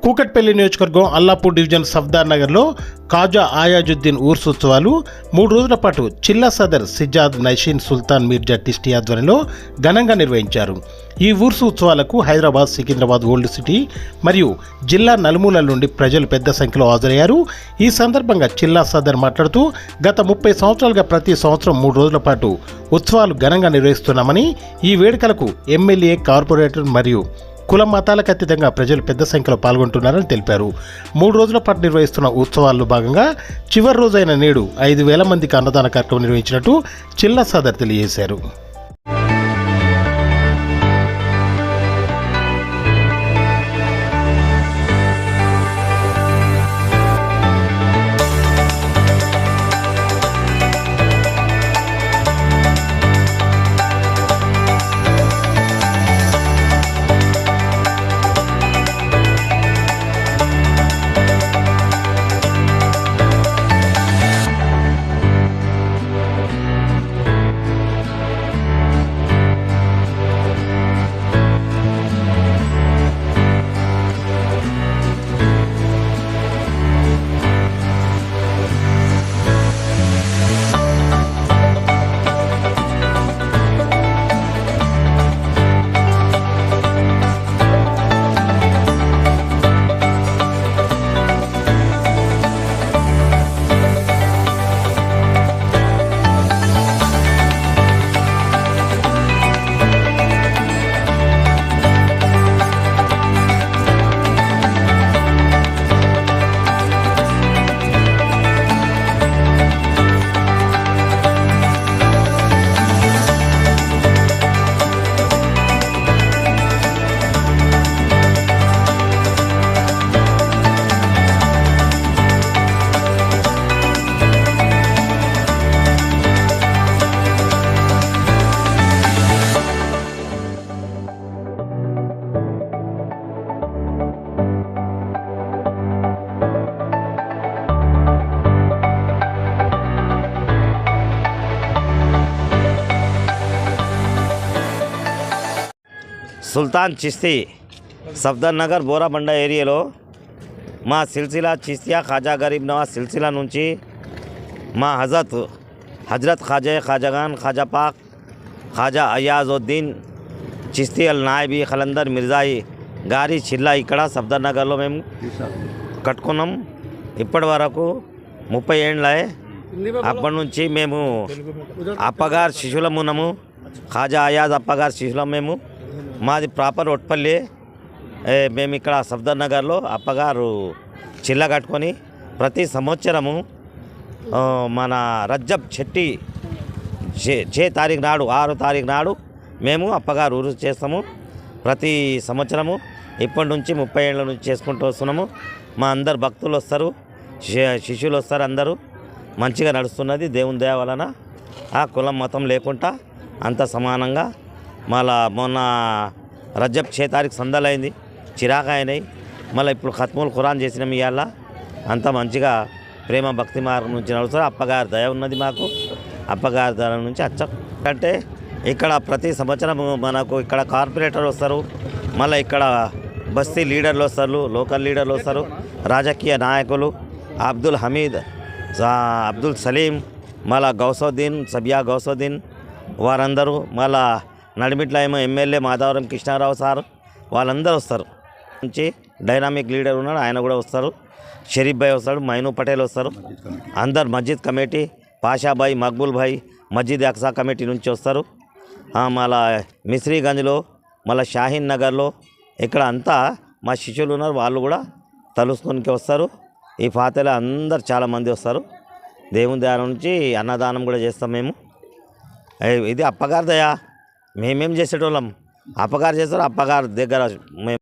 కూకట్పల్లి నియోజకవర్గం అల్లాపూర్ డివిజన్ సఫ్దార్ నగర్లో ఖాజా ఆయాజుద్దీన్ ఊర్స్ ఉత్సవాలు 3 రోజుల పాటు చిల్లా సదర్ సిజాద్ నైషీన్ సుల్తాన్ మీర్జా టిస్టీ ఆధ్వర్యంలో ఘనంగా నిర్వహించారు. ఈ ఊర్సు ఉత్సవాలకు హైదరాబాద్, సికింద్రాబాద్, ఓల్డ్ సిటీ మరియు జిల్లా నలుమూలల నుండి ప్రజలు పెద్ద సంఖ్యలో హాజరయ్యారు. ఈ సందర్భంగా చిల్లా సదర్ మాట్లాడుతూ గత 30 సంవత్సరాలుగా ప్రతి సంవత్సరం 3 రోజుల పాటు ఉత్సవాలు ఘనంగా నిర్వహిస్తున్నామని, ఈ వేడుకలకు ఎమ్మెల్యే, కార్పొరేటర్ మరియు కుల మతాలకు అతీతంగా ప్రజలు పెద్ద సంఖ్యలో పాల్గొంటున్నారని తెలిపారు. 3 రోజుల పాటు నిర్వహిస్తున్న ఉత్సవాల్లో భాగంగా చివరి రోజైన నేడు 5,000 మందికి అన్నదాన కార్యక్రమం నిర్వహించినట్టు చిల్లా సదర్ తెలియజేశారు. సుల్తాన్ చిస్తీ సఫ్దర్ నగర్ బోరాబండ ఏరియాలో మా సిల్సిలా చిస్తియా ఖాజా గరీబ్ నవాజ్ సిల్సిలా నుంచి మా హజరత్ ఖాజాగాన్ ఖాజా పాక్ ఖాజా అయాజుద్దీన్ చిస్తీ అల్ నాయబీ ఖలందర్ మిర్జాయి గారి చిల్లా ఇక్కడ సఫ్దర్ నగర్లో మేము కట్టుకున్నాం. ఇప్పటి వరకు 30 ఏండ్లే. అప్పటి నుంచి మేము అప్పగారు శిశులం ఉన్నాము. ఖాజా అయాజ్ అప్పగారు శిశులం మేము. మాది ప్రాపర్ ఒట్పల్లి. మేము ఇక్కడ సఫ్దర్ నగర్లో అప్పగారు చిల్ల కట్టుకొని ప్రతి సంవత్సరము మన రజ్జబ్ చెట్టి 6 తారీఖు నాడు 6 తారీఖు నాడు మేము అప్పగారు ఊరు చేస్తాము ప్రతి సంవత్సరము. ఇప్పటి నుంచి 30 ఏళ్ళ నుంచి చేసుకుంటూ వస్తున్నాము. మా అందరు భక్తులు వస్తారు, శిష్యులు వస్తారు, అందరూ మంచిగా నడుస్తున్నది దేవుని దయ వలన. ఆ కులం మతం లేకుండా అంత సమానంగా. మళ్ళా మొన్న రజబ్ 6 తారీఖు సందలైంది, చిరాకా అయినాయి. మళ్ళీ ఇప్పుడు ఖత్ముల్ ఖురాన్ చేసినాం. ఇవాళ అంత మంచిగా ప్రేమ భక్తి మార్గం నుంచి నడుస్తారు. అప్పగారి దయ ఉన్నది మాకు. అప్పగారి దయ నుంచి అంటే ఇక్కడ ప్రతి సంవత్సరం మనకు ఇక్కడ కార్పొరేటర్ వస్తారు, మళ్ళీ ఇక్కడ బస్తీ లీడర్లు వస్తారు, లోకల్ లీడర్లు వస్తారు, రాజకీయ నాయకులు అబ్దుల్ హమీద్, అబ్దుల్ సలీం, మళ్ళీ గౌసోద్దీన్, సబియా గౌసోద్దీన్ వారందరూ, మళ్ళా నడిమిట్ల ఏమో ఎమ్మెల్యే మాధవరం కృష్ణారావు సార్ వాళ్ళందరూ వస్తారు. నుంచి డైనామిక్ లీడర్ ఉన్నాడు, ఆయన కూడా వస్తారు. షరీఫ్ భాయ్ వస్తాడు, మైనూ పటేల్ వస్తారు. అందరు మస్జిద్ కమిటీ, పాషాభాయ్, మక్బూల్ భాయ్ మస్జిద్ అక్సా కమిటీ నుంచి వస్తారు. మళ్ళా మిస్రీగంజ్లో, మళ్ళీ షాహీన్ నగర్లో ఇక్కడ అంతా మా శిష్యులు ఉన్నారు, వాళ్ళు కూడా తలుసుకొనికి వస్తారు. ఈ ఫాతేలో అందరు చాలామంది వస్తారు. దేవుని దయ నుంచి అన్నదానం కూడా చేస్తాం మేము. ఇది అప్పగారి దయ. మేమేం చేసేటోళ్ళం, అప్పగారు చేస్తారు. అప్పగారి దగ్గర మేము